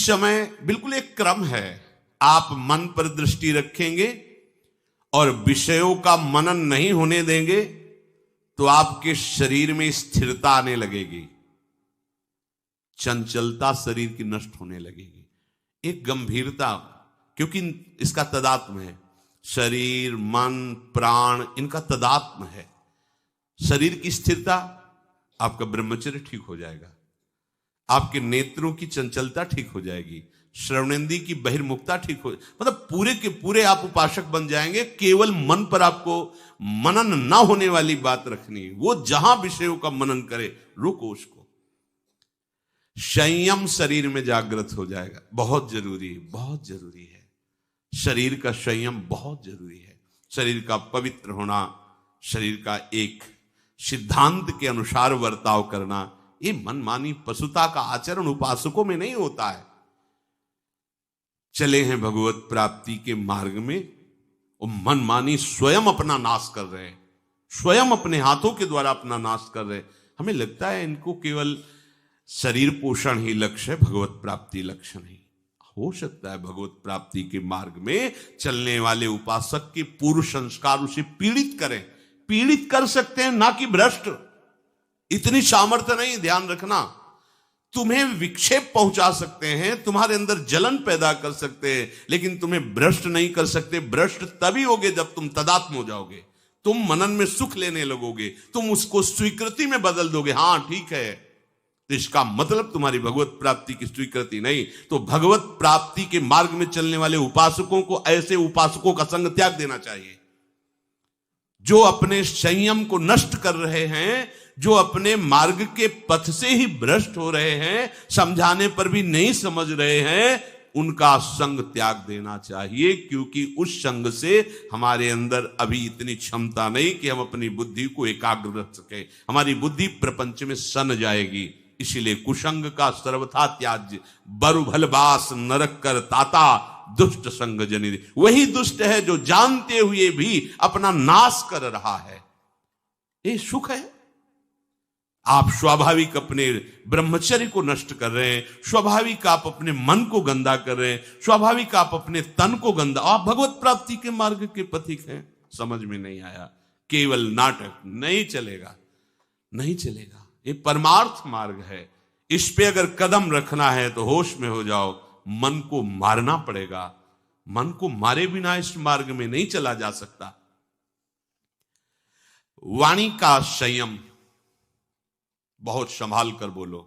समय बिल्कुल एक क्रम है। आप मन पर दृष्टि रखेंगे और विषयों का मनन नहीं होने देंगे तो आपके शरीर में स्थिरता आने लगेगी, चंचलता शरीर की नष्ट होने लगेगी, एक गंभीरता, क्योंकि इसका तदात्म है। शरीर, मन, प्राण, इनका तदात्म है। शरीर की स्थिरता, आपका ब्रह्मचर्य ठीक हो जाएगा, आपके नेत्रों की चंचलता ठीक हो जाएगी, श्रवणेंद्रिय की बहिर्मुखता ठीक हो, मतलब पूरे के पूरे आप उपासक बन जाएंगे। केवल मन पर आपको मनन ना होने वाली बात रखनी है। वो जहां विषयों का मनन करे, रुको उसको। संयम शरीर में जागृत हो जाएगा, बहुत जरूरी, बहुत जरूरी है। शरीर का संयम बहुत जरूरी है। शरीर का पवित्र होना, शरीर का एक सिद्धांत के अनुसार बर्ताव करना, ये मनमानी पशुता का आचरण उपासकों में नहीं होता है। चले हैं भगवत प्राप्ति के मार्ग में, और मनमानी स्वयं अपना नाश कर रहे हैं, स्वयं अपने हाथों के द्वारा अपना नाश कर रहे हैं। हमें लगता है इनको केवल शरीर पोषण ही लक्ष्य है, भगवत प्राप्ति लक्ष्य नहीं। हो सकता है भगवत प्राप्ति के मार्ग में चलने वाले उपासक के पूर्व संस्कार उसे पीड़ित करें, पीड़ित कर सकते हैं, ना कि भ्रष्ट। इतनी सामर्थ्य नहीं, ध्यान रखना। तुम्हें विक्षेप पहुंचा सकते हैं, तुम्हारे अंदर जलन पैदा कर सकते हैं, लेकिन तुम्हें भ्रष्ट नहीं कर सकते। भ्रष्ट तभी होगे जब तुम तदात्म हो जाओगे, तुम मनन में सुख लेने लगोगे, तुम उसको स्वीकृति में बदल दोगे। हां ठीक है, तो इसका मतलब तुम्हारी भगवत प्राप्ति की स्वीकृति नहीं। तो भगवत प्राप्ति के मार्ग में चलने वाले उपासकों को ऐसे उपासकों का संग त्याग देना चाहिए, जो अपने संयम को नष्ट कर रहे हैं, जो अपने मार्ग के पथ से ही भ्रष्ट हो रहे हैं, समझाने पर भी नहीं समझ रहे हैं। उनका संग त्याग देना चाहिए, क्योंकि उस संग से हमारे अंदर अभी इतनी क्षमता नहीं कि हम अपनी बुद्धि को एकाग्र रख सके। हमारी बुद्धि प्रपंच में सन जाएगी। इसीलिए कुसंग का सर्वथा त्याज्य, बरु भलबास नरक कर ताता, दुष्ट संग जनि। वही दुष्ट है जो जानते हुए भी अपना नाश कर रहा है। ये सुख है? आप स्वाभाविक अपने ब्रह्मचर्य को नष्ट कर रहे हैं, स्वाभाविक आप अपने मन को गंदा कर रहे हैं, स्वाभाविक आप अपने तन को गंदा। आप भगवत प्राप्ति के मार्ग के पथिक हैं। समझ में नहीं आया? केवल नाटक नहीं चलेगा, नहीं चलेगा। ये परमार्थ मार्ग है। इस पे अगर कदम रखना है तो होश में हो जाओ, मन को मारना पड़ेगा। मन को मारे बिना इस मार्ग में नहीं चला जा सकता। वाणी का संयम, बहुत संभाल कर बोलो।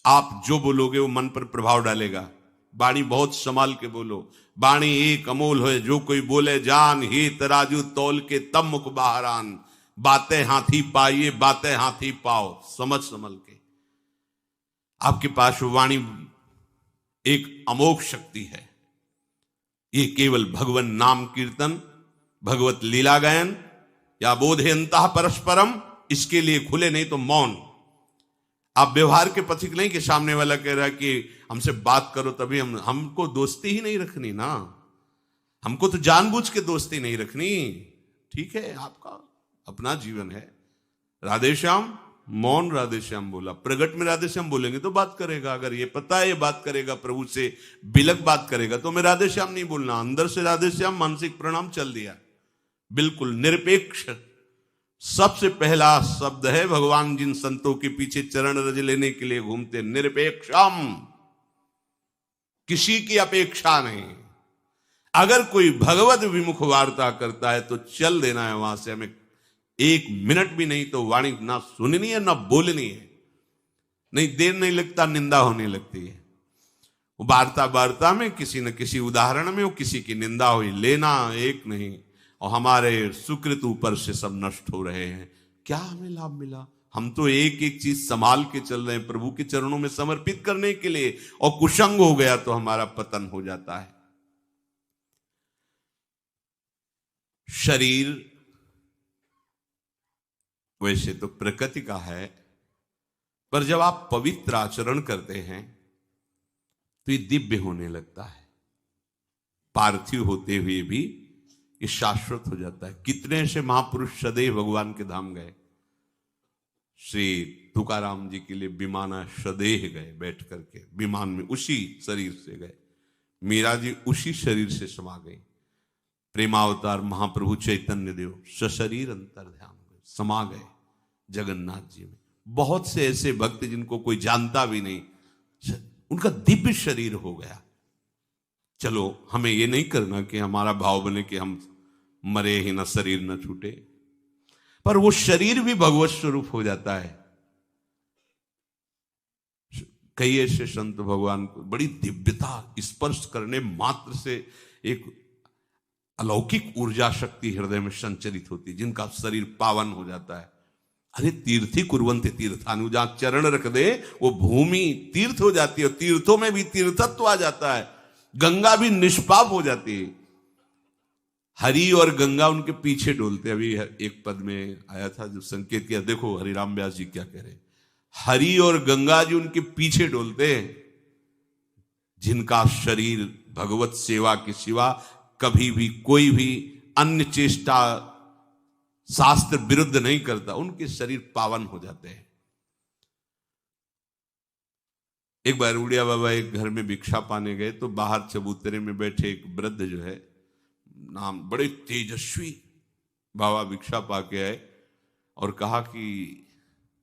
आप जो बोलोगे वो मन पर प्रभाव डालेगा। वाणी बहुत संभाल के बोलो। वाणी एक अमोल है, जो कोई बोले जान ही तराजू तौल के तब मुख बाहरान। बातें हाथी पाइए, बातें हाथी पाओ, समझ संभल के। आपके पास वाणी एक अमोघ शक्ति है। ये केवल भगवन नाम कीर्तन, भगवत लीला गायन या बोधयंतः परस्परम, इसके लिए खुले, नहीं तो मौन। आप व्यवहार के पथिक नहीं कि सामने वाला कह रहा है कि हमसे बात करो तभी हमको दोस्ती ही नहीं रखनी ना, हमको तो जानबूझ के दोस्ती नहीं रखनी। ठीक है, आपका अपना जीवन है। राधे श्याम, मौन राधे श्याम बोला। प्रगट में राधे श्याम बोलेंगे तो बात करेगा। अगर ये पता है ये बात करेगा, प्रभु से बिलक बात करेगा, तो मैं राधे श्याम नहीं बोलना, अंदर से राधे श्याम, मानसिक प्रणाम चल दिया। बिल्कुल निरपेक्ष सबसे पहला शब्द है। भगवान जिन संतों के पीछे चरण रज लेने के लिए घूमते, निरपेक्षम, किसी की अपेक्षा नहीं। अगर कोई भगवत विमुख वार्ता करता है तो चल देना है वहां से। हमें एक मिनट भी नहीं तो वाणी ना सुननी है ना बोलनी है। नहीं, देर नहीं लगता, निंदा होने लगती है। वार्ता वार्ता में किसी न किसी उदाहरण में वो किसी की निंदा हुई, लेना एक नहीं। और हमारे सुकृत ऊपर से सब नष्ट हो रहे हैं। क्या हमें लाभ मिला? हम तो एक एक चीज संभाल के चल रहे हैं प्रभु के चरणों में समर्पित करने के लिए, और कुसंग हो गया तो हमारा पतन हो जाता है। शरीर वैसे तो प्रकृति का है, पर जब आप पवित्र आचरण करते हैं तो ये दिव्य होने लगता है। पार्थिव होते हुए भी ये शाश्वत हो जाता है। कितने से महापुरुष सदैव भगवान के धाम गए, श्री तुकाराम जी के लिए विमाना स्वदेह गए, बैठ करके विमान में उसी शरीर से गए। मीरा जी उसी शरीर से समा गई। प्रेमावतार महाप्रभु चैतन्य देव सशरीर अंतर ध्यान समा गए जगन्नाथ जी में। बहुत से ऐसे भक्त जिनको कोई जानता भी नहीं, उनका दिव्य शरीर हो गया। चलो हमें ये नहीं करना कि हमारा भाव बने कि हम मरे ही ना, शरीर न छूटे, पर वो शरीर भी भगवत स्वरूप हो जाता है। कई ऐसे संत भगवान को बड़ी दिव्यता स्पर्श करने मात्र से एक अलौकिक ऊर्जा शक्ति हृदय में संचरित होती है, जिनका शरीर पावन हो जाता है। अरे तीर्थी कुर्वन्ते तीर्थानु, जहां चरण रख दे वो भूमि तीर्थ हो जाती है, और तीर्थों में भी तीर्थत्व आ जाता है। गंगा भी निष्पाप हो जाती है। हरि और गंगा उनके पीछे डोलते। अभी एक पद में आया था जो संकेत किया, देखो हरिराम व्यास जी क्या कह रहे, हरि और गंगा जी उनके पीछे डोलते हैं, जिनका शरीर भगवत सेवा के सिवा कभी भी कोई भी अन्य चेष्टा शास्त्र विरुद्ध नहीं करता, उनके शरीर पावन हो जाते हैं। एक बार उड़िया बाबा एक घर में भिक्षा पाने गए तो बाहर चबूतरे में बैठे एक वृद्ध जो है, नाम बड़े तेजस्वी बाबा भिक्षा पाके आए और कहा कि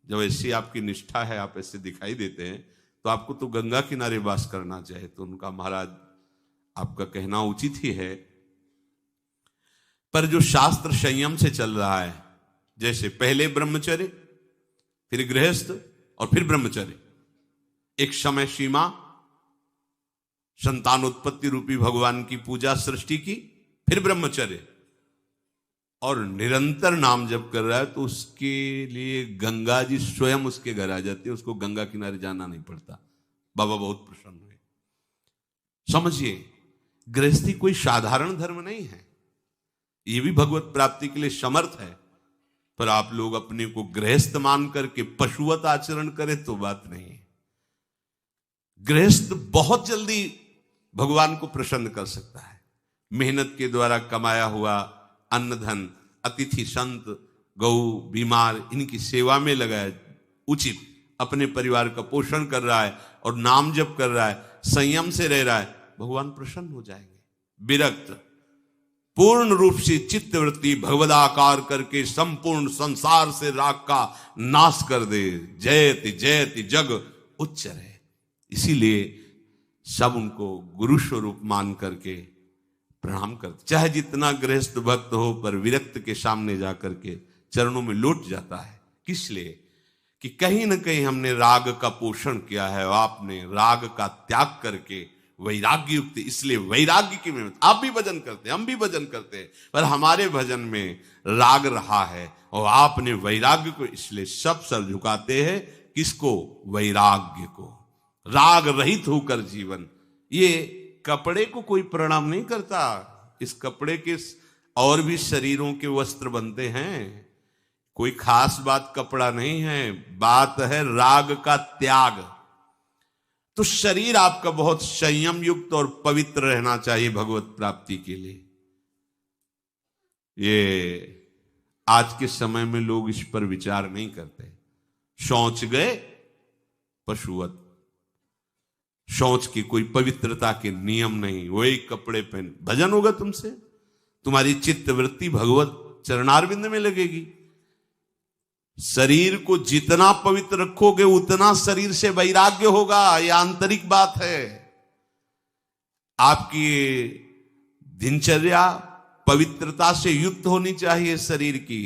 जब ऐसी आपकी निष्ठा है, आप ऐसे दिखाई देते हैं, तो आपको तो गंगा किनारे वास करना चाहिए। तो उनका महाराज आपका कहना उचित ही है, पर जो शास्त्र संयम से चल रहा है, जैसे पहले ब्रह्मचर्य, फिर गृहस्थ और फिर ब्रह्मचर्य, एक समय सीमा, संतानोत्पत्ति रूपी भगवान की पूजा सृष्टि की, फिर ब्रह्मचर्य, और निरंतर नाम जप कर रहा है, तो उसके लिए गंगा जी स्वयं उसके घर आ जाती है, उसको गंगा किनारे जाना नहीं पड़ता। बाबा बहुत प्रसन्न हुए। समझिए, गृहस्थी कोई साधारण धर्म नहीं है, ये भी भगवत प्राप्ति के लिए समर्थ है, पर आप लोग अपने को गृहस्थ मान करके पशुवत आचरण करें तो बात नहीं है। गृहस्थ बहुत जल्दी भगवान को प्रसन्न कर सकता है। मेहनत के द्वारा कमाया हुआ अन्न धन, अतिथि संत गौ बीमार इनकी सेवा में लगाया, उचित अपने परिवार का पोषण कर रहा है और नाम जप कर रहा है, संयम से रह रहा है, भगवान प्रसन्न हो जाएंगे। विरक्त पूर्ण रूप से चित्तवृत्ति भगवदाकार करके संपूर्ण संसार से राग का नाश कर दे, जयति जयति जग उच्च रहे। इसीलिए सब उनको गुरु स्वरूप मान करके प्रणाम करते, चाहे जितना गृहस्थ भक्त हो, पर विरक्त के सामने जाकर के चरणों में लौट जाता है। किस लिए? कि कहीं ना कहीं हमने राग का पोषण किया है, और आपने राग का त्याग करके वैराग्य युक्त, इसलिए वैराग्य की में आप भी भजन करते हैं, हम भी भजन करते हैं, पर हमारे भजन में राग रहा है और आपने वैराग्य को, इसलिए सब सर झुकाते हैं किसको? वैराग्य को। राग रहित होकर जीवन, ये कपड़े को कोई प्रणाम नहीं करता। इस कपड़े के और भी शरीरों के वस्त्र बनते हैं, कोई खास बात कपड़ा नहीं है, बात है राग का त्याग। तो शरीर आपका बहुत संयम युक्त और पवित्र रहना चाहिए भगवत प्राप्ति के लिए। ये आज के समय में लोग इस पर विचार नहीं करते। शौच गए पशुवत, शौच की कोई पवित्रता के नियम नहीं, वही कपड़े पहन, भजन होगा तुमसे, तुम्हारी चित्तवृत्ति भगवत चरणारविंद में लगेगी। शरीर को जितना पवित्र रखोगे उतना शरीर से वैराग्य होगा, यह आंतरिक बात है। आपकी दिनचर्या पवित्रता से युक्त होनी चाहिए शरीर की।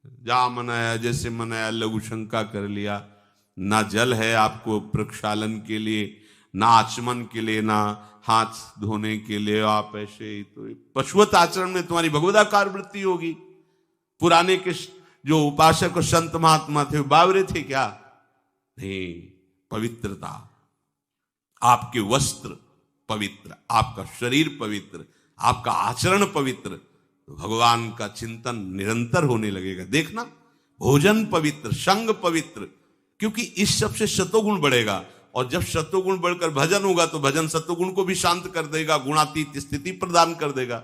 जहां मनाया जैसे मनाया, लघु शंका कर लिया, ना जल है आपको प्रक्षालन के लिए, ना आचमन के लिए, ना हाथ धोने के लिए, आप ऐसे ही तो पशुवत आचरण में तुम्हारी भगवदाकार वृत्ति होगी। पुराने के जो उपासक और संत महात्मा थे बावरे थे क्या? नहीं, पवित्रता, आपके वस्त्र पवित्र, आपका शरीर पवित्र, आपका आचरण पवित्र, तो भगवान का चिंतन निरंतर होने लगेगा। देखना, भोजन पवित्र, संग पवित्र, क्योंकि इस सब से सतोगुण बढ़ेगा, और जब सतोगुण बढ़कर भजन होगा तो भजन सतोगुण को भी शांत कर देगा, गुणातीत स्थिति प्रदान कर देगा।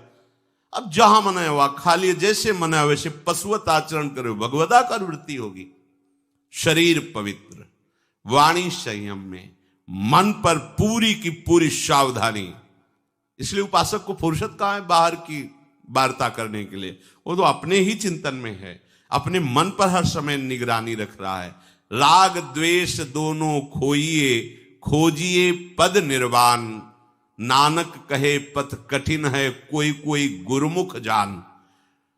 अब जहां मनाया हुआ खाली, जैसे मनाया वैसे पशुवत आचरण करो, भगवदाकार वृत्ति होगी, शरीर पवित्र, वाणी संयम में, मन पर पूरी की पूरी सावधानी। इसलिए उपासक को फुर्सत कहाँ है बाहर की वार्ता करने के लिए? वो तो अपने ही चिंतन में है, अपने मन पर हर समय निगरानी रख रहा है। राग द्वेष दोनों खोइए, खोजिए पद निर्वाण। नानक कहे पथ कठिन है, कोई कोई गुरुमुख जान।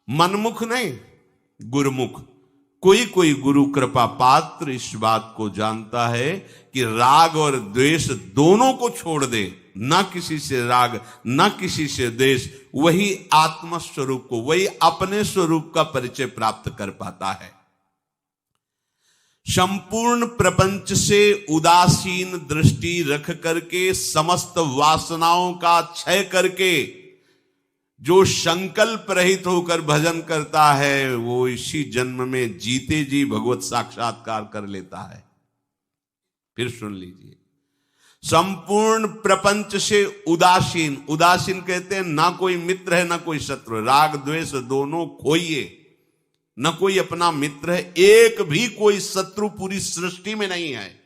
मनमुख नहीं, गुरुमुख। कोई कोई गुरु कृपा पात्र इस बात को जानता है कि राग और द्वेष दोनों को छोड़ दे, ना किसी से राग ना किसी से द्वेष, वही आत्म स्वरूप को, वही अपने स्वरूप का परिचय प्राप्त कर पाता है। संपूर्ण प्रपंच से उदासीन दृष्टि रख करके, समस्त वासनाओं का क्षय करके जो संकल्प रहित होकर भजन करता है, वो इसी जन्म में जीते जी भगवत साक्षात्कार कर लेता है। फिर सुन लीजिए, संपूर्ण प्रपंच से उदासीन, उदासीन कहते हैं ना कोई मित्र है ना कोई शत्रु, राग द्वेष दोनों खोइए, न कोई अपना मित्र है, एक भी कोई शत्रु पूरी सृष्टि में नहीं है।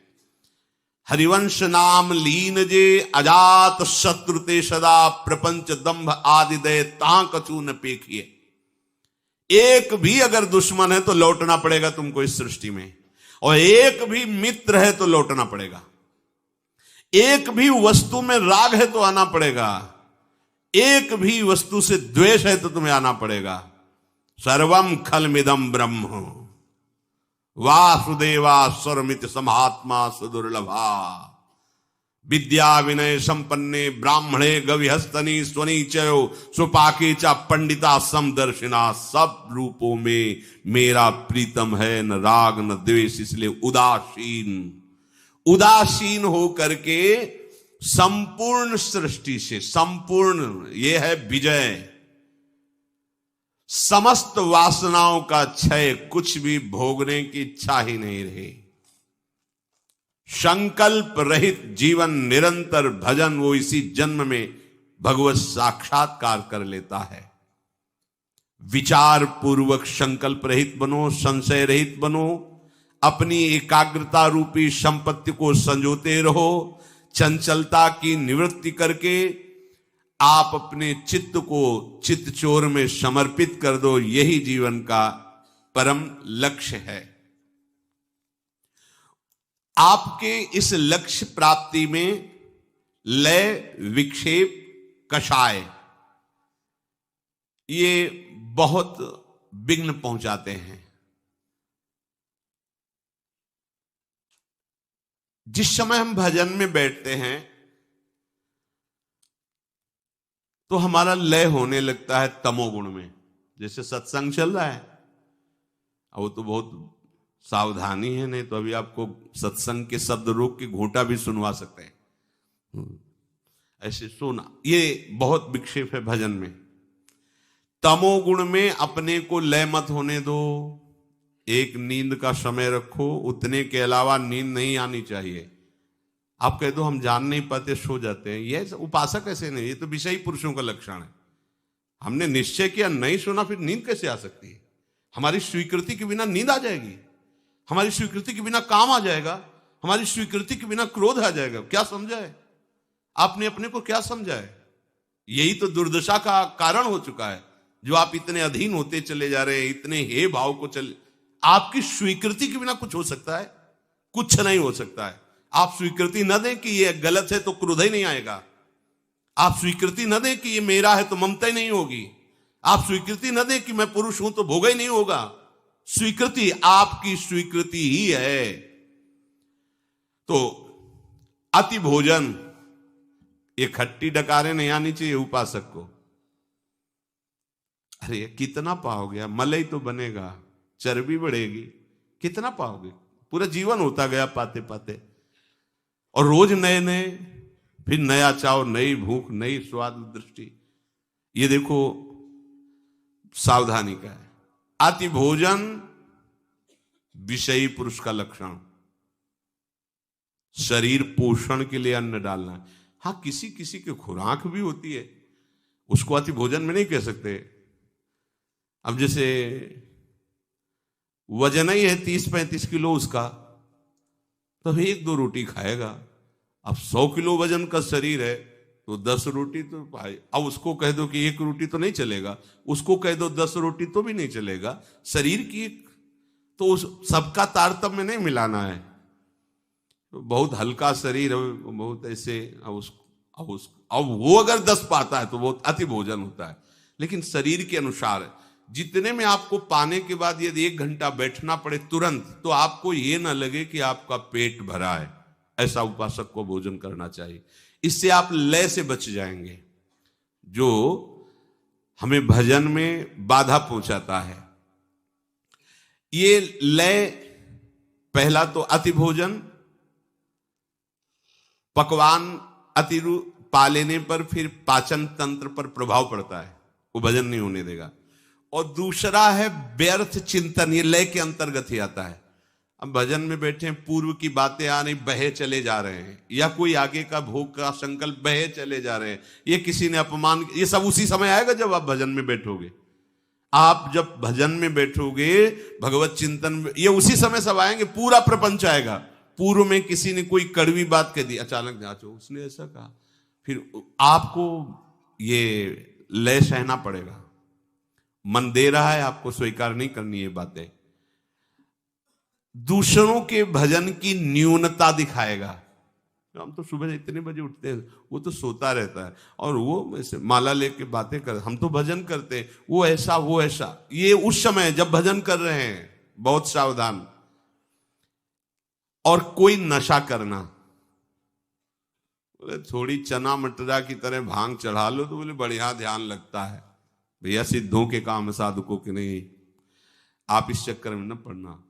हरिवंश नाम लीन जे, अजात शत्रु ते सदा, प्रपंच दंभ आदि दय तां कछु न पेखिए। एक भी अगर दुश्मन है तो लौटना पड़ेगा तुमको इस सृष्टि में, और एक भी मित्र है तो लौटना पड़ेगा। एक भी वस्तु में राग है तो आना पड़ेगा, एक भी वस्तु से द्वेष है तो तुम्हें आना पड़ेगा। सर्वम खलमिदम ब्रह्म वासुदेवा स्वरमित समात्मा सुदुर्लभा। विद्या विनय संपन्ने ब्राह्मणे गविहस्तनी स्वनीचयो सुपाके चा पंडिता समदर्शिना। सब रूपों में मेरा प्रीतम है, न राग न द्वेष, इसलिए उदासीन। उदासीन हो करके संपूर्ण सृष्टि से, संपूर्ण ये है विजय, समस्त वासनाओं का क्षय, कुछ भी भोगने की इच्छा ही नहीं रही। संकल्प रहित जीवन, निरंतर भजन, वो इसी जन्म में भगवत साक्षात्कार कर लेता है। विचार पूर्वक संकल्प रहित बनो, संशय रहित बनो, अपनी एकाग्रता रूपी संपत्ति को संजोते रहो। चंचलता की निवृत्ति करके आप अपने चित्त को चित्त चोर में समर्पित कर दो, यही जीवन का परम लक्ष्य है। आपके इस लक्ष्य प्राप्ति में लय, विक्षेप, कषाय ये बहुत विघ्न पहुंचाते हैं। जिस समय हम भजन में बैठते हैं तो हमारा लय होने लगता है तमोगुण में। जैसे सत्संग चल रहा है, वो तो बहुत सावधानी है, नहीं तो अभी आपको सत्संग के शब्द रोक के घूंटा भी सुनवा सकते हैं। ऐसे सुना, ये बहुत विक्षेप है भजन में। तमोगुण में अपने को लय मत होने दो। एक नींद का समय रखो, उतने के अलावा नींद नहीं आनी चाहिए। आप कह दो हम जान नहीं पाते, सो जाते हैं, ये उपासक ऐसे नहीं, ये तो विषयी पुरुषों का लक्षण है। हमने निश्चय किया, नहीं सुना, फिर नींद कैसे आ सकती है? हमारी स्वीकृति के बिना नींद आ जाएगी, हमारी स्वीकृति के बिना काम आ जाएगा, हमारी स्वीकृति के बिना क्रोध आ जाएगा। क्या समझा है आपने अपने को? क्या समझा है? यही तो दुर्दशा का कारण हो चुका है, जो आप इतने अधीन होते चले जा रहे हैं, इतने हे भाव को चले। आपकी स्वीकृति के बिना कुछ हो सकता है? कुछ नहीं हो सकता है। आप स्वीकृति न दें कि ये गलत है तो क्रोध ही नहीं आएगा। आप स्वीकृति न दें कि ये मेरा है तो ममता ही नहीं होगी। आप स्वीकृति न दें कि मैं पुरुष हूं तो भोग ही नहीं होगा। स्वीकृति आपकी स्वीकृति ही है। तो अति भोजन, ये खट्टी डकारे नहीं आनी चाहिए उपासक को। अरे कितना पाओगे? मलाई तो बनेगा, चर्बी बढ़ेगी, कितना पाओगे? पूरा जीवन होता गया पाते पाते, और रोज नए नए, फिर नया चाव, नई भूख, नई स्वाद दृष्टि। ये देखो सावधानी का है। अति भोजन विषयी पुरुष का लक्षण। शरीर पोषण के लिए अन्न डालना, हाँ किसी किसी की खुराक भी होती है, उसको अति भोजन में नहीं कह सकते। अब जैसे वजन ही है 30-35 किलो उसका, तो 1-2 रोटी खाएगा। अब 100 किलो वजन का शरीर है तो 10 रोटी तो भाई, अब उसको कह दो कि 1 रोटी तो नहीं चलेगा, उसको कह दो 10 रोटी तो भी नहीं चलेगा। शरीर की तो उस सबका तारतम्य नहीं मिलाना है। तो बहुत हल्का शरीर है, बहुत ऐसे, अब वो अगर 10 पाता है तो बहुत अति भोजन होता है। लेकिन शरीर के अनुसार जितने में आपको पाने के बाद यदि 1 घंटा बैठना पड़े तुरंत, तो आपको ये ना लगे कि आपका पेट भरा है, ऐसा उपासक को भोजन करना चाहिए। इससे आप लय से बच जाएंगे, जो हमें भजन में बाधा पहुंचाता है। ये लय, पहला तो अति भोजन, पकवान अति पा लेने पर फिर पाचन तंत्र पर प्रभाव पड़ता है, वो भजन नहीं होने देगा। और दूसरा है व्यर्थ चिंतन, ये लय के अंतर्गत ही आता है। अब भजन में बैठे हैं, पूर्व की बातें आ रही, बहे चले जा रहे हैं, या कोई आगे का भोग का संकल्प, बहे चले जा रहे हैं, ये किसी ने अपमान, ये सब उसी समय आएगा जब आप भजन में बैठोगे। आप जब भजन में बैठोगे, भगवत चिंतन में, ये उसी समय सब आएंगे, पूरा प्रपंच आएगा। पूर्व में किसी ने कोई कड़वी बात कह दी, अचानक जांचो उसने ऐसा कहा, फिर आपको ये लय सहना पड़ेगा। मन दे रहा है, आपको स्वीकार नहीं करनी ये बातें। दूसरों के भजन की न्यूनता दिखाएगा। हम तो सुबह इतने बजे उठते हैं, वो तो सोता रहता है, और वो ऐसे माला लेके बातें कर, हम तो भजन करते हैं, वो ऐसा वो ऐसा। ये उस समय जब भजन कर रहे हैं, बहुत सावधान। और कोई नशा करना, बोले थोड़ी चना मटरा की तरह भांग चढ़ा लो तो बोले बढ़िया ध्यान लगता है। भैया सिद्धों के काम, साधुकों के नहीं। आप इस चक्कर में न पड़ना।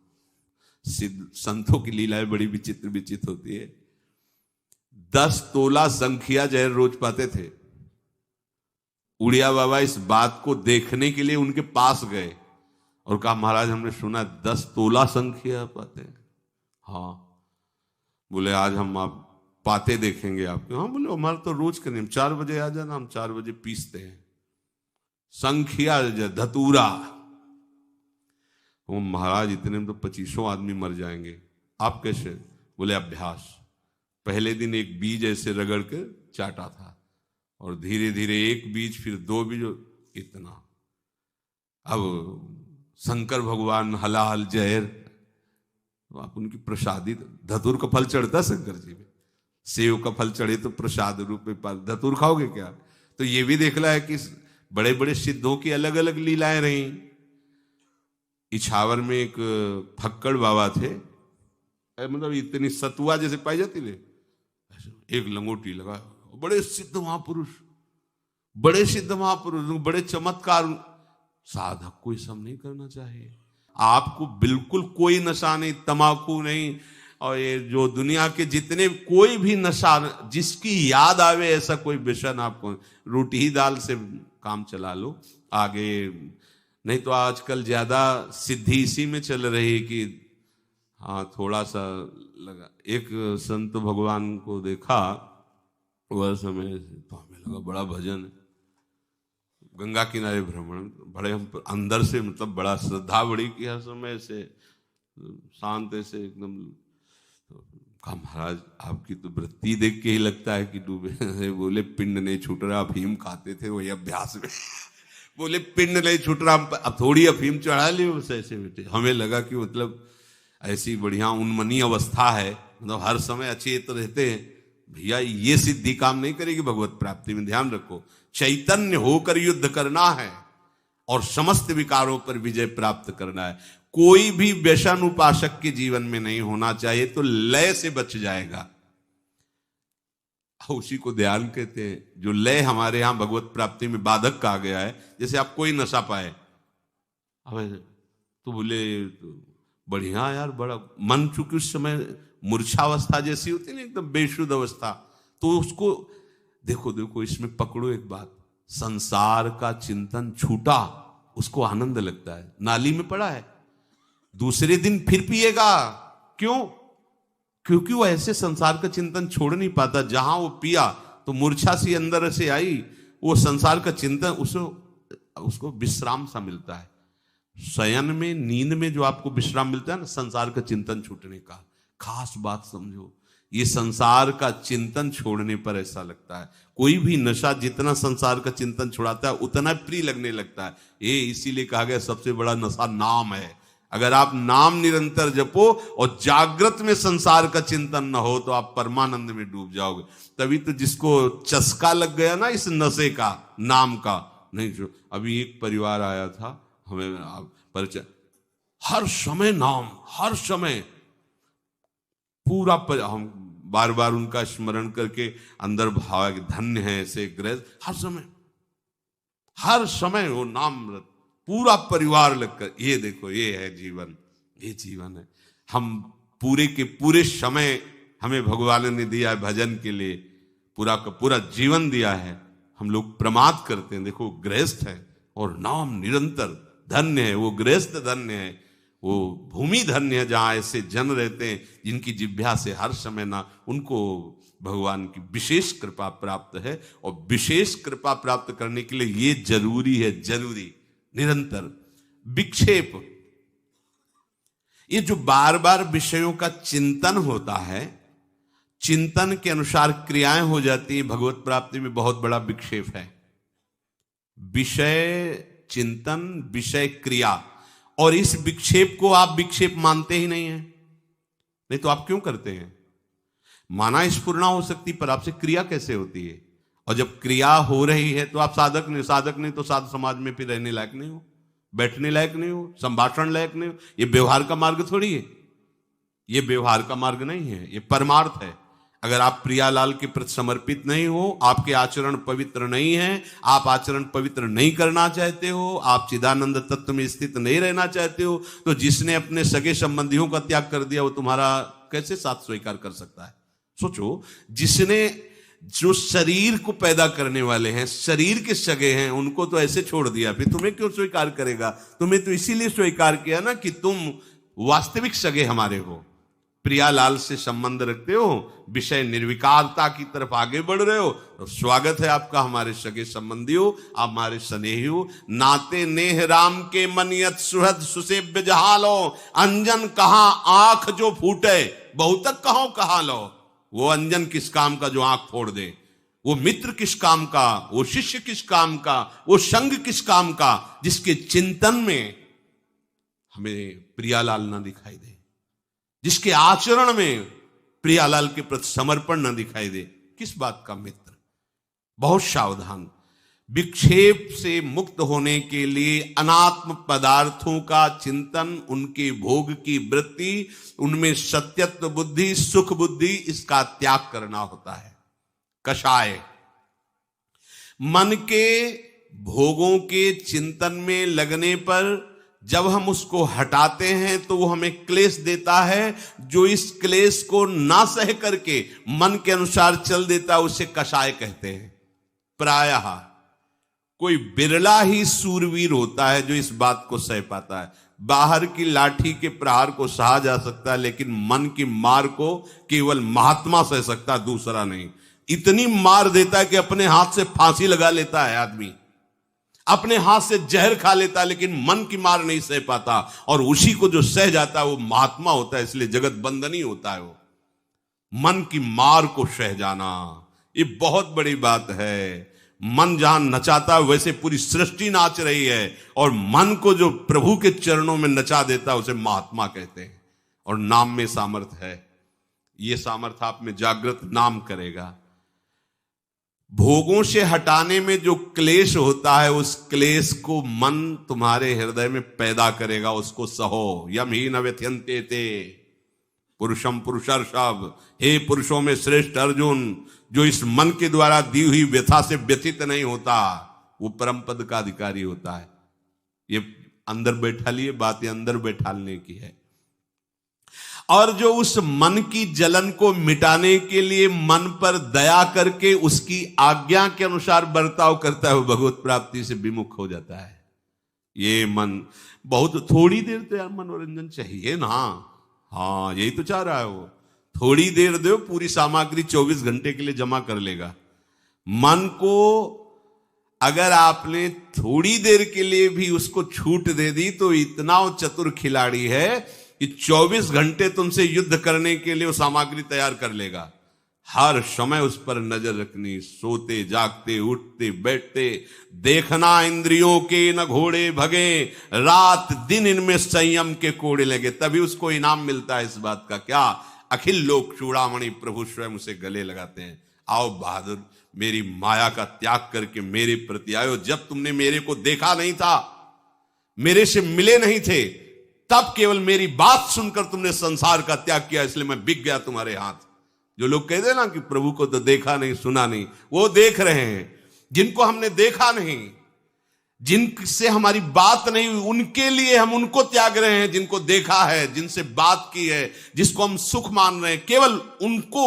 सिद्ध संतों की लीलाएं बड़ी विचित्र विचित्र होती है। 10 तोला संखिया जहर रोज पाते थे। उड़िया बाबा इस बात को देखने के लिए उनके पास गए और कहा, महाराज हमने सुना 10 तोला संखिया पाते हैं। हाँ, बोले आज हम आप पाते देखेंगे आपके। हाँ, बोले हमारा तो रोज करने, हम 4 बजे आ जाना, हम 4 बजे पीसते हैं संखिया धतूरा। वो महाराज इतने में तो 25 आदमी मर जाएंगे। आप कैसे? बोले अभ्यास। पहले दिन एक बीज ऐसे रगड़ के चाटा था, और धीरे धीरे 1 बीज, फिर 2 बीज, इतना। अब शंकर भगवान हलाहल जहर, तो आप उनकी प्रसादी, धतूर का फल चढ़ता शंकर जी में, सेव का फल चढ़े तो प्रसाद रूप में धतूर खाओगे क्या? तो ये भी देखला है कि बड़े बड़े सिद्धों की अलग अलग लीलाएं रही। इछावर में एक फक्कड़ बाबा थे, मतलब इतनी सतुआ जैसे पाई जाती थी, एक लंगोटी लगा, बड़े सिद्ध महापुरुष, बड़े सिद्ध महापुरुष, बड़े चमत्कार। साधक को ये सब नहीं करना चाहिए। आपको बिल्कुल कोई नशा नहीं, तमाकू नहीं, और ये जो दुनिया के जितने कोई भी नशा, जिसकी याद आवे ऐसा कोई व्यसन आपको, रोटी ही दाल से काम चला लो आगे। नहीं तो आजकल ज्यादा सिद्धि इसी में चल रही कि हाँ थोड़ा सा लगा। एक संत भगवान को देखा वह समय, तो हमें लगा बड़ा भजन, गंगा किनारे भ्रमण, बड़े हम अंदर से, मतलब बड़ा श्रद्धा बड़ी की, हर समय से शांत ऐसे एकदम। कहा महाराज आपकी तो वृत्ति देख के ही लगता है कि डूबे। बोले पिंड नहीं छूट रहा, अफीम खाते थे वही अभ्यास में। बोले पिंड नहीं छूट रहा, अब थोड़ी अफीम चढ़ा ली बस ऐसे बेटे। हमें लगा कि मतलब ऐसी बढ़िया उन्मनी अवस्था है, मतलब हर समय अचेत रहते हैं। भैया ये सिद्धि काम नहीं करेगी भगवत प्राप्ति में, ध्यान रखो। चैतन्य होकर युद्ध करना है और समस्त विकारों पर विजय प्राप्त करना है। कोई भी व्यसन उपासक के जीवन में नहीं होना चाहिए, तो लय से बच जाएगा। उसी को ध्यान कहते हैं, जो लय हमारे यहां भगवत प्राप्ति में बाधक कहा गया है। जैसे आप कोई नशा पाए, अब तो बोले तो बढ़िया यार, बड़ा मन, चूंकि उस समय मूर्छावस्था जैसी होती है ना, एकदम बेशुद्ध अवस्था, तो उसको देखो देखो इसमें पकड़ो एक बात, संसार का चिंतन छूटा, उसको आनंद लगता है। नाली में पड़ा है, दूसरे दिन फिर पिएगा। क्यों? क्योंकि वो ऐसे संसार का चिंतन छोड़ नहीं पाता। जहां वो पिया तो मूर्छा सी अंदर से आई, वो संसार का चिंतन उसको विश्राम सा मिलता है। शयन में, नींद में जो आपको विश्राम मिलता है ना, संसार का चिंतन छूटने का। खास बात समझो, ये संसार का चिंतन छोड़ने पर ऐसा लगता है। कोई भी नशा जितना संसार का चिंतन छुड़ाता है उतना प्रिय लगने लगता है। ये इसीलिए कहा गया सबसे बड़ा नशा नाम है। अगर आप नाम निरंतर जपो और जागृत में संसार का चिंतन न हो तो आप परमानंद में डूब जाओगे। तभी तो जिसको चस्का लग गया ना इस नशे का, नाम का, नहीं जो अभी एक परिवार आया था हमें परिचय, हर समय नाम, हर समय पूरा हम बार बार उनका स्मरण करके अंदर भाव धन्य है ऐसे गृहस्थ, हर समय वो नाम, पूरा परिवार लगकर। ये देखो, ये है जीवन, ये जीवन है। हम पूरे के पूरे समय हमें भगवान ने दिया है भजन के लिए, पूरा का पूरा जीवन दिया है। हम लोग प्रमाद करते हैं। देखो गृहस्थ है और नाम निरंतर, धन्य है वो गृहस्थ, धन्य है वो भूमि, धन्य है जहां ऐसे जन रहते हैं जिनकी जिह्वा से हर समय ना उनको भगवान की विशेष कृपा प्राप्त है। और विशेष कृपा प्राप्त करने के लिए ये जरूरी है, जरूरी निरंतर विक्षेप। ये जो बार बार विषयों का चिंतन होता है, चिंतन के अनुसार क्रियाएं हो जाती हैं, भगवत प्राप्ति में बहुत बड़ा विक्षेप है। विषय चिंतन, विषय क्रिया, और इस विक्षेप को आप विक्षेप मानते ही नहीं है। नहीं तो आप क्यों करते हैं? माना स्फुरणा हो सकती, पर आपसे क्रिया कैसे होती है? और जब क्रिया हो रही है तो आप साधक नहीं तो साधु समाज में फिर रहने लायक नहीं हो, बैठने लायक नहीं हो, संभाषण लायक नहीं हो। ये व्यवहार का मार्ग थोड़ी है, ये व्यवहार का मार्ग नहीं है, ये परमार्थ है। अगर आप प्रियालाल के प्रति समर्पित नहीं हो, आपके आचरण पवित्र नहीं है, आप आचरण पवित्र नहीं करना चाहते हो, आप चिदानंद तत्व में स्थित नहीं रहना चाहते हो, तो जिसने अपने सगे संबंधियों का त्याग कर दिया वो तुम्हारा कैसे साथ स्वीकार कर सकता है? सोचो, जिसने, जो शरीर को पैदा करने वाले हैं, शरीर के सगे हैं, उनको तो ऐसे छोड़ दिया, फिर तुम्हें क्यों स्वीकार करेगा? तुम्हें तो इसीलिए स्वीकार किया ना कि तुम वास्तविक सगे हमारे हो, प्रियालाल से संबंध रखते हो, विषय निर्विकारता की तरफ आगे बढ़ रहे हो, तो स्वागत है आपका हमारे सगे संबंधी हो, आप हमारे स्नेही हो। नाते नेह राम के मनियत सुहद सुसेव्य जहालो, अंजन कहां आंख जो फूटे, बहुतक कहो कहा लो। वो अंजन किस काम का जो आंख फोड़ दे, वो मित्र किस काम का, वो शिष्य किस काम का, वो संग किस काम का, जिसके चिंतन में हमें प्रियालाल ना दिखाई दे, जिसके आचरण में प्रियालाल के प्रति समर्पण न दिखाई दे, किस बात का मित्र? बहुत सावधान। विक्षेप से मुक्त होने के लिए अनात्म पदार्थों का चिंतन, उनके भोग की वृत्ति, उनमें सत्यत्व बुद्धि, सुख बुद्धि, इसका त्याग करना होता है। कषाय, मन के भोगों के चिंतन में लगने पर जब हम उसको हटाते हैं तो वो हमें क्लेश देता है। जो इस क्लेश को ना सह करके मन के अनुसार चल देता है उसे कषाय कहते हैं। प्रायः कोई बिरला ही सूरवीर होता है जो इस बात को सह पाता है। बाहर की लाठी के प्रहार को सहा जा सकता है, लेकिन मन की मार को केवल महात्मा सह सकता, दूसरा नहीं। इतनी मार देता है कि अपने हाथ से फांसी लगा लेता है आदमी, अपने हाथ से जहर खा लेता है, लेकिन मन की मार नहीं सह पाता। और उसी को जो सह जाता है वो महात्मा होता है, इसलिए जगत बंधनी होता है वो। मन की मार को सह जाना ये बहुत बड़ी बात है। मन जहां नचाता है वैसे पूरी सृष्टि नाच रही है, और मन को जो प्रभु के चरणों में नचा देता है उसे महात्मा कहते हैं। और नाम में सामर्थ्य है, ये सामर्थ्य आप में जागृत नाम करेगा। भोगों से हटाने में जो क्लेश होता है उस क्लेश को मन तुम्हारे हृदय में पैदा करेगा, उसको सहो। यम ही न व्यथयन्ते ते पुरुषम पुरुषर्षभ, हे पुरुषों में श्रेष्ठ अर्जुन, जो इस मन के द्वारा दी हुई व्यथा से व्यथित नहीं होता वो परम पद का अधिकारी होता है। ये अंदर बैठा लिए बात, ये अंदर बैठालने की है। और जो उस मन की जलन को मिटाने के लिए मन पर दया करके उसकी आज्ञा के अनुसार बर्ताव करता है, वो भगवत प्राप्ति से विमुख हो जाता है। ये मन बहुत थोड़ी देर तो यार मनोरंजन चाहिए ना, हाँ यही तो चाह रहा है वो। थोड़ी देर दो, पूरी सामग्री 24 घंटे के लिए जमा कर लेगा। मन को अगर आपने थोड़ी देर के लिए भी उसको छूट दे दी तो इतना वो चतुर खिलाड़ी है कि 24 घंटे तुमसे युद्ध करने के लिए वो सामग्री तैयार कर लेगा। हर समय उस पर नजर रखनी, सोते जागते उठते बैठते देखना, इंद्रियों के न घोड़े भगे, रात दिन इनमें संयम के कोड़े लगे, तभी उसको इनाम मिलता है इस बात का। क्या? अखिल लोक चूड़ामणि प्रभु स्वयं उसे गले लगाते हैं। आओ बहादुर, मेरी माया का त्याग करके मेरे प्रति आयो। जब तुमने मेरे को देखा नहीं था, मेरे से मिले नहीं थे, तब केवल मेरी बात सुनकर तुमने संसार का त्याग किया, इसलिए मैं बिक गया तुम्हारे हाथ। जो लोग कहते हैं ना कि प्रभु को तो देखा नहीं सुना नहीं, वो देख रहे हैं। जिनको हमने देखा नहीं, जिनसे हमारी बात नहीं हुई, उनके लिए हम उनको त्याग रहे हैं। जिनको देखा है, जिनसे बात की है, जिसको हम सुख मान रहे हैं, केवल उनको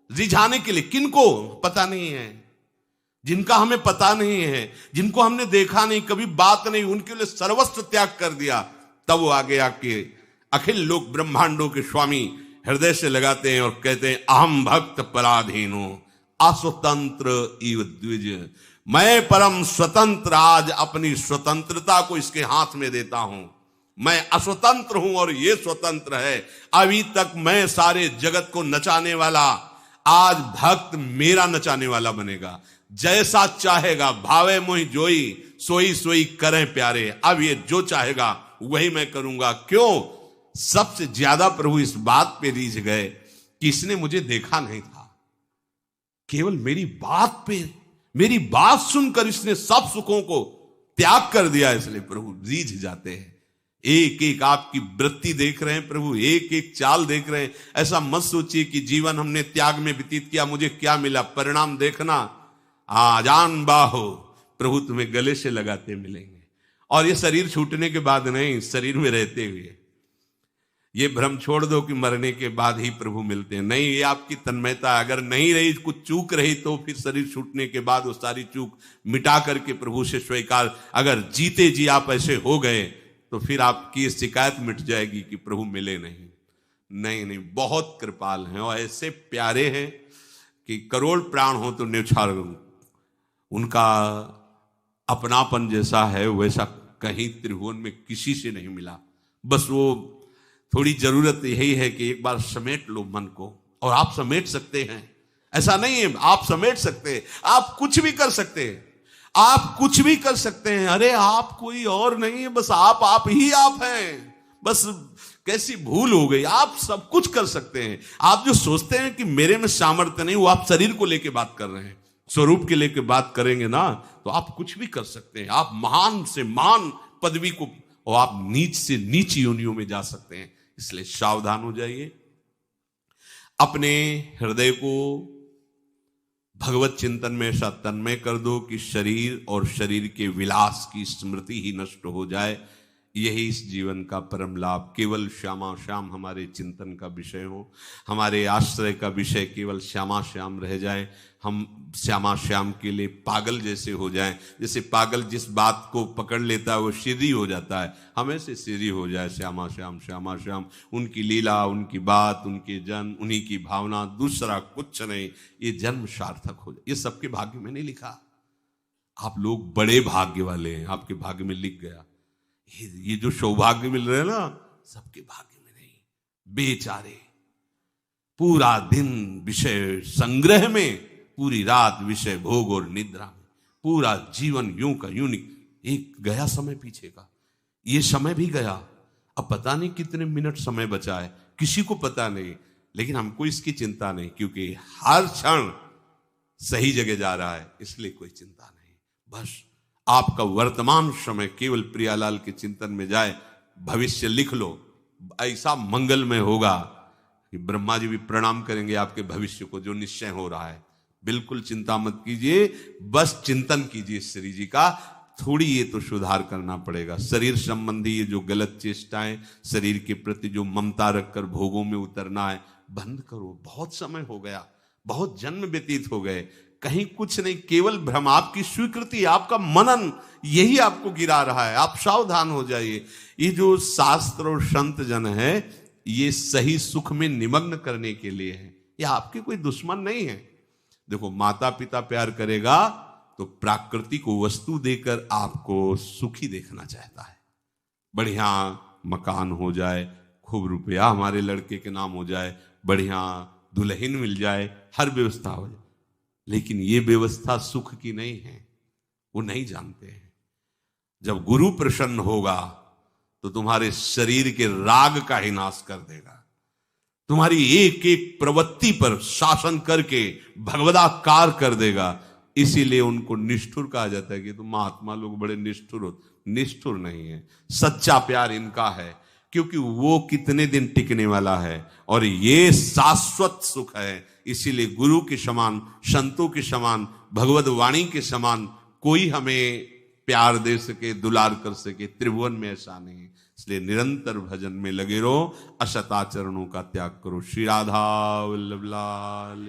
रिझाने के लिए। किनको पता नहीं है, जिनका हमें पता नहीं है, जिनको हमने देखा नहीं, कभी बात नहीं, उनके लिए सर्वस्व त्याग कर दिया। तब वो आगे आके अखिल लोक ब्रह्मांडों के स्वामी हृदय से लगाते हैं और कहते हैं, अहम भक्त पराधीनो अस्वतंत्र इव द्विज। मैं परम स्वतंत्र आज अपनी स्वतंत्रता को इसके हाथ में देता हूं। मैं अस्वतंत्र हूं और ये स्वतंत्र है। अभी तक मैं सारे जगत को नचाने वाला, आज भक्त मेरा नचाने वाला बनेगा। जैसा चाहेगा भावे मोहि जोई, सोई सोई करें प्यारे। अब ये जो चाहेगा वही मैं करूंगा। क्यों? सबसे ज्यादा प्रभु इस बात पे रीझ गए कि इसने मुझे देखा नहीं था, केवल मेरी बात पे, मेरी बात सुनकर इसने सब सुखों को त्याग कर दिया। इसलिए प्रभु रीझ जाते हैं। एक एक आपकी वृत्ति देख रहे हैं प्रभु, एक एक चाल देख रहे हैं। ऐसा मत सोचिए कि जीवन हमने त्याग में व्यतीत किया, मुझे क्या मिला। परिणाम देखना, आजान बाहो प्रभु तुम्हें गले से लगाते मिलेंगे। और ये शरीर छूटने के बाद नहीं, शरीर में रहते हुए। ये भ्रम छोड़ दो कि मरने के बाद ही प्रभु मिलते हैं, नहीं। ये आपकी तन्मयता अगर नहीं रही, कुछ चूक रही, तो फिर शरीर छूटने के बाद वो सारी चूक मिटा करके प्रभु से स्वीकार, अगर जीते जी आप ऐसे हो गए तो फिर आपकी शिकायत मिट जाएगी कि प्रभु मिले नहीं। नहीं नहीं, बहुत कृपाल हैं और ऐसे प्यारे हैं कि करोड़ प्राण हो तो न्यौछावर, उनका अपनापन जैसा है वैसा कहीं त्रिभुवन में किसी से नहीं मिला। बस वो थोड़ी जरूरत यही है कि एक बार समेट लो मन को, और आप समेट सकते हैं। ऐसा नहीं है, आप समेट सकते हैं, आप कुछ भी कर सकते हैं, आप कुछ भी कर सकते हैं। अरे आप कोई और नहीं है, बस आप ही आप हैं। बस कैसी भूल हो गई, आप सब कुछ कर सकते हैं। आप जो सोचते हैं कि मेरे में सामर्थ्य नहीं, वो आप शरीर को लेके बात कर रहे हैं। स्वरूप के लेके बात करेंगे ना तो आप कुछ भी कर सकते हैं। आप महान से महान पदवी को, और आप नीच से नीच योनियों में जा सकते हैं। इसलिए सावधान हो जाइए, अपने हृदय को भगवत चिंतन में ऐसा तन्मय कर दो कि शरीर और शरीर के विलास की स्मृति ही नष्ट हो जाए। यही इस जीवन का परम लाभ। केवल श्यामा श्याम हमारे चिंतन का विषय हो, हमारे आश्रय का विषय केवल श्यामा श्याम रह जाए। हम श्यामा श्याम के लिए पागल जैसे हो जाएं। जैसे पागल जिस बात को पकड़ लेता है वो सीधी हो जाता है, हम ऐसे सीधी हो जाए। श्यामा श्याम श्यामा श्याम, उनकी लीला, उनकी बात, उनके जन, उन्हीं की भावना, दूसरा कुछ नहीं। ये जन्म सार्थक हो जाए। ये सबके भाग्य में नहीं लिखा। आप लोग बड़े भाग्य वाले हैं, आपके भाग्य में लिख गया। ये जो सौभाग्य मिल रहे हैं ना, सबके भाग्य में नहीं। बेचारे पूरा दिन विषय संग्रह में, पूरी रात विषय भोग और निद्रा में, पूरा जीवन यूं का यूं नहीं। एक गया समय पीछे का, ये समय भी गया। अब पता नहीं कितने मिनट समय बचा है, किसी को पता नहीं। लेकिन हमको इसकी चिंता नहीं, क्योंकि हर क्षण सही जगह जा रहा है, इसलिए कोई चिंता नहीं। बस आपका वर्तमान समय केवल प्रियालाल के चिंतन में जाए। भविष्य लिख लो, ऐसा मंगलमय होगा कि ब्रह्मा जी भी प्रणाम करेंगे आपके भविष्य को, जो निश्चय हो रहा है। बिल्कुल चिंता मत कीजिए, बस चिंतन कीजिए श्री जी का। थोड़ी ये तो सुधार करना पड़ेगा। शरीर संबंधी ये जो गलत चेष्टाएं, शरीर के प्रति जो ममता रखकर भोगों में उतरना है, बंद करो। बहुत समय हो गया, बहुत जन्म व्यतीत हो गए, कहीं कुछ नहीं, केवल भ्रम। आपकी स्वीकृति, आपका मनन, यही आपको गिरा रहा है। आप सावधान हो जाइए। ये जो शास्त्र और संत जन है, ये सही सुख में निमग्न करने के लिए है। ये आपके कोई दुश्मन नहीं है। देखो, माता पिता प्यार करेगा तो प्राकृतिक वस्तु देकर आपको सुखी देखना चाहता है। बढ़िया मकान हो जाए, खूब रुपया हमारे लड़के के नाम हो जाए, बढ़िया दुल्हन मिल जाए, हर व्यवस्था हो जाए, लेकिन ये व्यवस्था सुख की नहीं है, वो नहीं जानते हैं। जब गुरु प्रसन्न होगा तो तुम्हारे शरीर के राग का ही नाश कर देगा, तुम्हारी एक एक प्रवृत्ति पर शासन करके भगवदाकार कर देगा। इसीलिए उनको निष्ठुर कहा जाता है कि तुम महात्मा लोग बड़े निष्ठुर हो। निष्ठुर नहीं है, सच्चा प्यार इनका है, क्योंकि वो कितने दिन टिकने वाला है और ये शाश्वत सुख है। इसीलिए गुरु के समान, संतों के समान, भगवत वाणी के समान कोई हमें प्यार दे सके, दुलार कर सके, त्रिभुवन में ऐसा नहीं। इसलिए निरंतर भजन में लगे रहो, असत आचरणों का त्याग करो। श्री राधा वल्लभ लाल।